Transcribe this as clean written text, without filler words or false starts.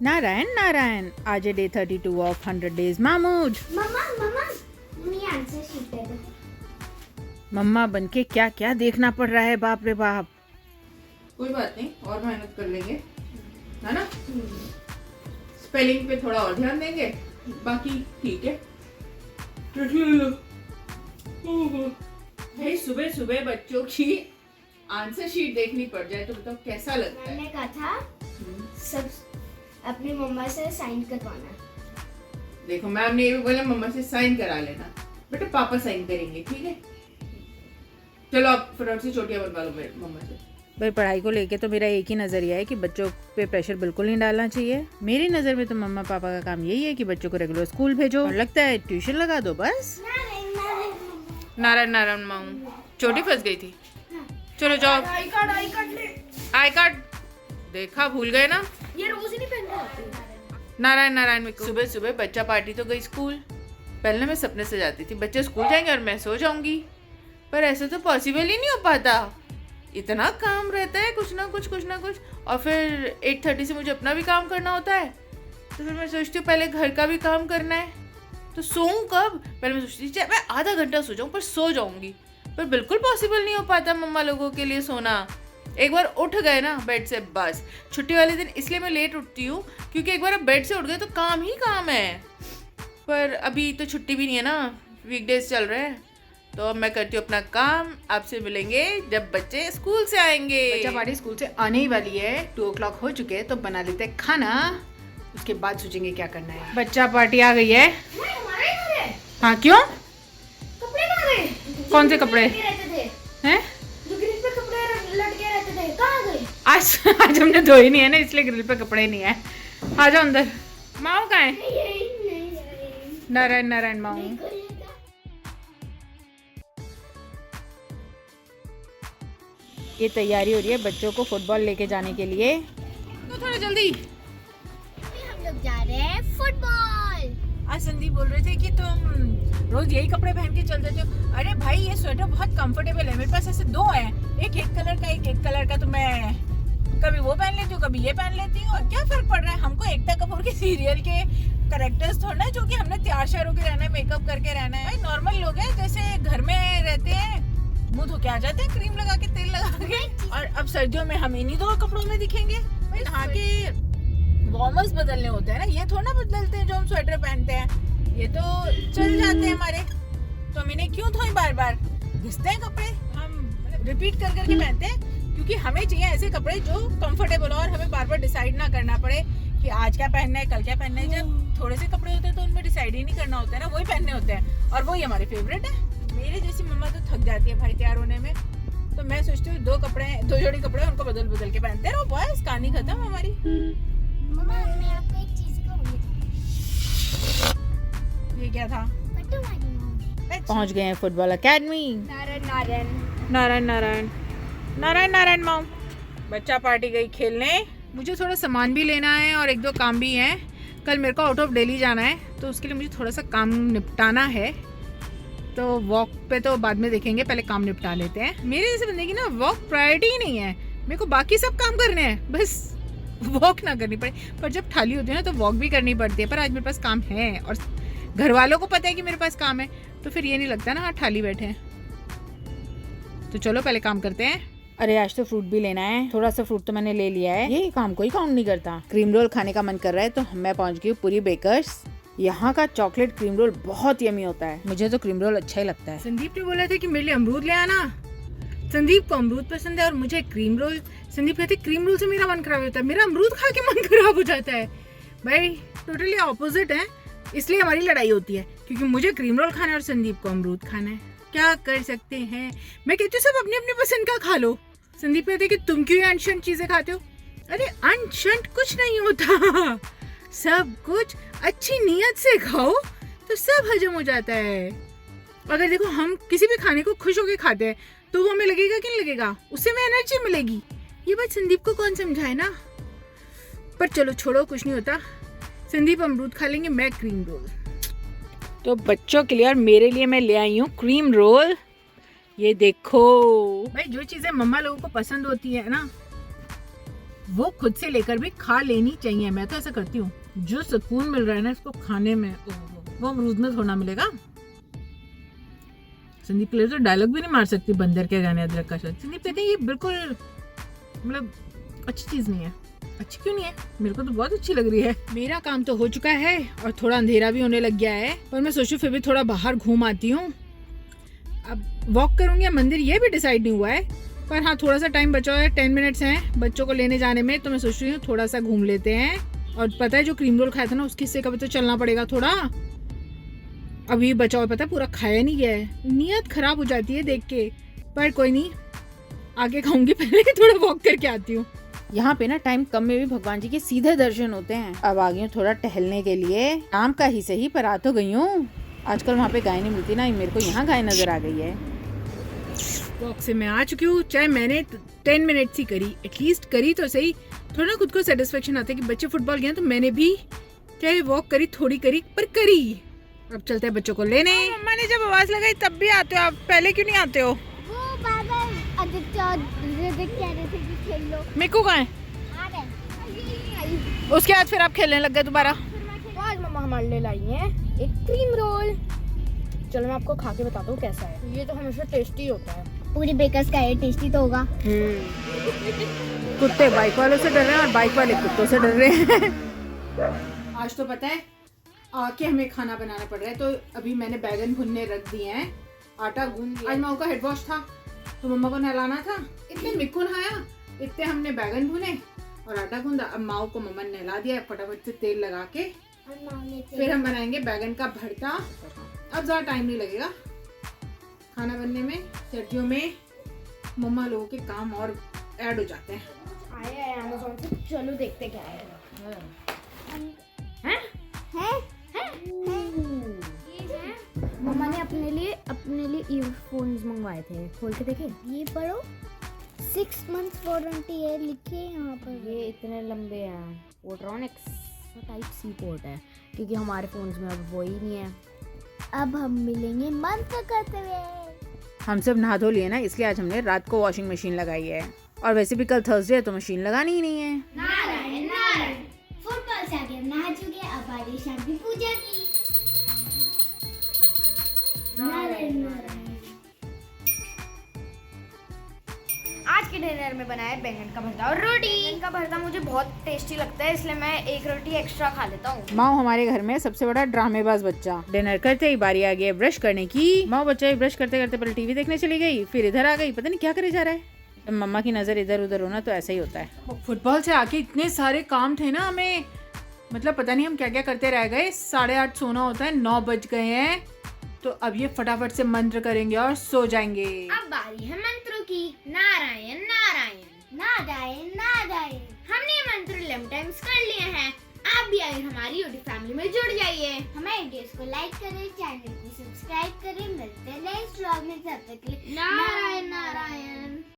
नारायण नारायण, आज है day 32 of 100 days मामूद। मम्मा मम्मा मी आंसर शीट दे दो। मम्मा बनके क्या क्या देखना पड़ रहा है, बाप रे बाप। कोई बात नहीं, और मेहनत कर लेंगे, है ना। स्पेलिंग पे थोड़ा और ध्यान देंगे, बाकी ठीक है। भाई सुबह सुबह बच्चों की आंसर शीट देखनी पड़ जाए तो बताओ कैसा लगता है। मैंने कहा था सब अपनी मम्मा से साइन करवाना। देखो मैम ने ये भी बोला मम्मा से साइन करा लेना, बेटा पापा साइन करेंगे, ठीक है। चलो आप फटाफट से चोटियां बनवा लो मेरे मम्मा से। भाई पढ़ाई को लेके तो मेरा एक ही नज़रिया है कि बच्चों पे प्रेशर बिल्कुल नहीं डालना चाहिए। मेरी नज़र में तो मम्मा पापा का काम यही है कि बच्चों को रेगुलर स्कूल भेजो और लगता है ट्यूशन लगा दो बस। नारायण नारायण माऊ चोटी फंस गई थी। चलो जाओ, आई कार्ड ले। आई कार्ड देखा, भूल गए ना। ये रोज ही नहीं पहनते। नारायण नारायण में सुबह सुबह बच्चा पार्टी तो गई स्कूल। पहले मैं सपने से जाती थी बच्चे स्कूल जाएंगे और मैं सो जाऊंगी, पर ऐसा तो पॉसिबल ही नहीं हो पाता। इतना काम रहता है, कुछ ना कुछ और फिर 8:30 से मुझे अपना भी काम करना होता है। तो फिर मैं सोचती हूँ पहले घर का भी काम करना है, तो सोऊं कब। पहले मैं सोचती थी मैं आधा घंटा सो जाऊँ, पर सो जाऊंगी, पर बिल्कुल पॉसिबल नहीं हो पाता मम्मा लोगों के लिए सोना। एक बार उठ गए ना बेड से, बस छुट्टी वाले दिन इसलिए मैं लेट उठती हूँ क्योंकि एक बार अब बेड से उठ गए तो काम ही काम है। पर अभी तो छुट्टी भी नहीं है ना, वीकडेज चल रहे हैं, तो अब मैं करती हूँ अपना काम। आपसे मिलेंगे जब बच्चे स्कूल से आएंगे। बच्चा पार्टी स्कूल से आने ही वाली है, 2 o'clock हो चुके हैं, तो बना लेते हैं खाना, उसके बाद सोचेंगे क्या करना है। बच्चा पार्टी आ गई है। हमारे घर है। हाँ क्यों, कपड़े कहाँ गए? कौन से कपड़े रहते थे हैं? जो ग्रिल पे कपड़े लटके रहते थे, कहाँ गए? आज हमने धोए नहीं है ना, इसलिए ग्रिल पे कपड़े नहीं है। आ जाओ अंदर। माऊ कहाँ है? नहीं नारायण नारायण माऊ। ये तैयारी हो रही है बच्चों को फुटबॉल लेके जाने के लिए। तो थोड़ा जल्दी। हम लोग जा रहे हैं फुटबॉल। आज संदीप बोल रहे थे कि तुम रोज यही कपड़े पहन के चलते थे। अरे भाई ये स्वेटर बहुत कंफर्टेबल है, मेरे पास ऐसे 2 हैं, एक कलर का एक कलर का, तो मैं कभी वो पहन लेती हूँ कभी ये पहन लेती हूँ, और क्या फर्क पड़ रहा है। हमको एकता कपूर के सीरियल के कैरेक्टर्स थोड़ा है जो कि हमने तैयार श्यार होकर रहना है, मेकअप करके रहना है। भाई नॉर्मल लोग हैं, जैसे घर में रहते हैं, मुंह धो के आ जाते हैं क्रीम लगा के, तेल लगा के, और अब सर्दियों में हम इन्हीं 2 कपड़ों में दिखेंगे। भाई नहा के वार्मर्स बदलने होते हैं ना, ये थोड़ा बदलते हैं जो हम स्वेटर पहनते हैं, ये तो चल जाते हैं हमारे, तो हम इन्हें क्यों धोएं बार बार। घिसते हैं कपड़े, हम रिपीट कर करके पहनते हैं क्योंकि हमें चाहिए ऐसे कपड़े जो कंफर्टेबल हो और हमें बार बार डिसाइड ना करना पड़े कि आज क्या पहनना है कल क्या पहनना है। जब थोड़े से कपड़े होते हैं तो उनमें डिसाइड ही नहीं करना होता है ना, वही पहनने होते हैं, और वही हमारे फेवरेट है। मेरे जैसी मम्मा तो थक जाती है भाई तैयार होने में, तो मैं सोचती हूँ 2 जोड़ी कपड़े उनको बदल बदल के पहनते रहो, बस कहानी खत्म हमारी। मम्मा मैं आपको एक चीज कहूंगी। ये क्या था? पट्टू मारी। पहुंच गए हैं फुटबॉल एकेडमी। नारायण नारायण नारायण नारायण नारायण नारायण माऊ। बच्चा पार्टी गई खेलने। मुझे थोड़ा सामान भी लेना है और 1-2 काम भी हैं। कल मेरे को आउट ऑफ दिल्ली जाना है, तो उसके लिए मुझे थोड़ा सा काम निपटाना है, तो वॉक पे तो बाद में देखेंगे, पहले काम निपटा लेते हैं। मेरे जैसे बंदे की ना वॉक प्रायोरिटी ही नहीं है, मेरे को बाकी सब काम करने हैं, बस वॉक ना करनी पड़े। पर जब थाली होती है ना तो वॉक भी करनी पड़ती है, पर आज मेरे पास काम है और घर वालों को पता है कि मेरे पास काम है, तो फिर ये नहीं लगता ना हाँ थाली बैठे हैं। तो चलो पहले काम करते हैं। अरे आज तो फ्रूट भी लेना है, थोड़ा सा फ्रूट तो मैंने ले लिया है, ये काम कोई काउंट नहीं करता। क्रीम रोल खाने का मन कर रहा है, तो मैं पहुंच गई हूँ पूरी बेकर्स। यहाँ का चॉकलेट क्रीम रोल बहुत यमी होता है, मुझे तो क्रीम रोल अच्छा ही लगता है। संदीप ने बोला था कि मेरे लिए अमरूद ले आना, संदीप को अमरूद पसंद है और मुझे क्रीम रोल। संदीप कहते क्रीम रोल से मेरा मन खराब होता है, मेरा अमरूद खा के मन खराब हो जाता है। भाई टोटली ऑपोजिट है, इसलिए हमारी लड़ाई होती है, क्योंकि मुझे क्रीम रोल खाना है और संदीप को अमरूद खाना है। क्या कर सकते हैं, मैं कहती हूँ सब अपनी अपनी पसंद का खा लो। संदीप कहते कि तुम क्यों अनशंट चीजें खाते हो। अरे अनशंट कुछ नहीं होता, सब कुछ अच्छी नीयत से खाओ तो सब हजम हो जाता है। अगर देखो हम किसी भी खाने को खुश होकर खाते हैं तो वो हमें लगेगा कि नहीं लगेगा, उससे हमें एनर्जी मिलेगी। ये बात संदीप को कौन समझाए ना, पर चलो छोड़ो, कुछ नहीं होता। संदीप अमरूद खा लेंगे, मैं क्रीम रोल। तो बच्चों के लिए और मेरे लिए मैं ले आई हूँ क्रीम रोल। ये देखो भाई, जो चीजें मम्मा लोगों को पसंद होती है ना वो खुद से लेकर भी खा लेनी चाहिए। मैं तो ऐसा करती हूँ। जो सुकून मिल रहा है ना इसको खाने में, वो अमरूद में थोड़ा मिलेगा। संदीप के लिए तो डायलॉग भी नहीं मार सकती बंदर के गाने अदरक का शहद। संदीप कहते हैं ये बिल्कुल मतलब अच्छी चीज नहीं है। अच्छी क्यों नहीं है? मेरे को तो बहुत अच्छी लग रही है। मेरा काम तो हो चुका है और थोड़ा अंधेरा भी होने लग गया है, पर मैं सोचूं फिर भी थोड़ा बाहर घूम आती हूँ। अब वॉक करूंगी या मंदिर ये भी डिसाइड नहीं हुआ है, पर हाँ थोड़ा सा टाइम बचा है, 10 मिनट्स हैं बच्चों को लेने जाने में, तो मैं सोच रही हूँ थोड़ा सा घूम लेते हैं। और पता है जो क्रीम रोल खाया था ना उसके हिस्से का भी तो चलना पड़ेगा थोड़ा। अभी बचा हुआ पता है पूरा खाया नहीं गया है। नीयत खराब हो जाती है देख के, पर कोई नहीं, आगे खाऊंगी, पहले थोड़ा वॉक करके आती हूँ। यहाँ पे ना टाइम कम में भी भगवान जी के सीधे दर्शन होते हैं। अब आ गई हूँ थोड़ा टहलने के लिए, नाम का ही सही पर आ तो गई हूँ। आजकल वहाँ पे गाय नहीं मिलती ना, मेरे को यहाँ गाय नजर आ गई है। वॉक से मैं आ चुकी हूँ, चाहे मैंने 10 मिनट्स ही करी, एटलीस्ट करी तो सही। थोड़ा ना खुद को सेटिस्फेक्शन आता है कि बच्चे फुटबॉल गए तो मैंने भी चाहे वॉक करी, थोड़ी करी पर करी। अब चलते हैं बच्चों को लेने। मम्मा ने जब आवाज लगाई तब भी आते हो आप, पहले क्यों नहीं आते हो? वो बाबा आदित्य कह रहे थे कि खेल लो। मिक्कू कहाँ है? उसके बाद फिर आप खेलने लग गए दोबारा। आज मम्मा हमारे लिए लाई है एक क्रीम रोल। चलो मैं आपको खा के बताता हूँ कैसा है। ये तो हमेशा टेस्टी होता है। पूरी बेकर्स का है, टेस्टी तो होगा। कुत्ते बाइक वालों से डर रहे हैं और बाइक वाले कुत्तों से डर रहे हैं। आज तो पता है आके हमें खाना बनाना पड़ रहा है, तो अभी मैंने बैगन भुनने रख दिए हैं, आटा गूंद दिया। आज माँ का हेड वॉश था तो मम्मा को नहलाना था, इतने मिक्कू नहाया, इतने हमने बैगन भुने और आटा गूंदा। अब माँ को मम्मा ने नहला दिया फटाफट से तेल लगा के, फिर हम बनाएंगे बैगन का भरता। अब ज़्यादा टाइम नहीं लगेगा खाना बनने में। सर्दियों में मम्मा लोगों के काम और ऐड हो जाते हैं। आए हैं अमेज़न से, चलो देखते क्या है। हैं? मम्मा ने अपने लिए ईयरफोन्स मंगवाए थे, खोल के देखे। ये पढ़ो, 6 months वारंटी है लिखे यहाँ पर। ये इतने लंबे हैं। पोर्ट्रॉनिक्स टाइप सी पोर्ट है, क्योंकि हमारे फोन्स में अब वो ही नहीं है। अब हम मिलेंगे मंत्र करते हुए। हम सब नहा धो लिए ना, इसलिए आज हमने रात को वॉशिंग मशीन लगाई है, और वैसे भी कल थर्सडे है तो मशीन लगानी ही नहीं है। नारायण नारायण। फुटबॉल से आगे हम नहा चुके, अब आ रही शाम की पूजा की। नारायण नारायण। आज के डिनर में बनाया बैंगन का भरता और रोटी। बैंगन का भरता मुझे बहुत टेस्टी लगता है, इसलिए मैं एक रोटी एक्स्ट्रा खा लेता हूँ। माँ हमारे घर में सबसे बड़ा ड्रामेबाज बच्चा। डिनर करते ही बारी आ गई ब्रश करने की। माँ बच्चा ब्रश करते करते पहले टीवी देखने चली गई, फिर इधर आ गई, पता नहीं क्या करे जा रहा है। जब मम्मा की नजर इधर उधर होना तो ऐसा ही होता है। फुटबॉल से आके इतने सारे काम थे ना हमें, मतलब पता नहीं हम क्या क्या करते रह गए। 8:30 सोना होता है, 9 बज गए हैं, तो अब ये फटाफट से मंत्र करेंगे और सो जाएंगे। अब बारी है मंत्रों की। नारायण नारायण नारायण नारायण। हमने ये मंत्र 11 टाइम्स कर लिए हैं। आप भी आइए हमारी यूट्यूब फैमिली में जुड़ जाइए। हमारे वीडियोस को लाइक करें, चैनल को सब्सक्राइब करें। मिलते हैं नेक्स्ट व्लॉग में, तब तक के लिए नारायण नारायण।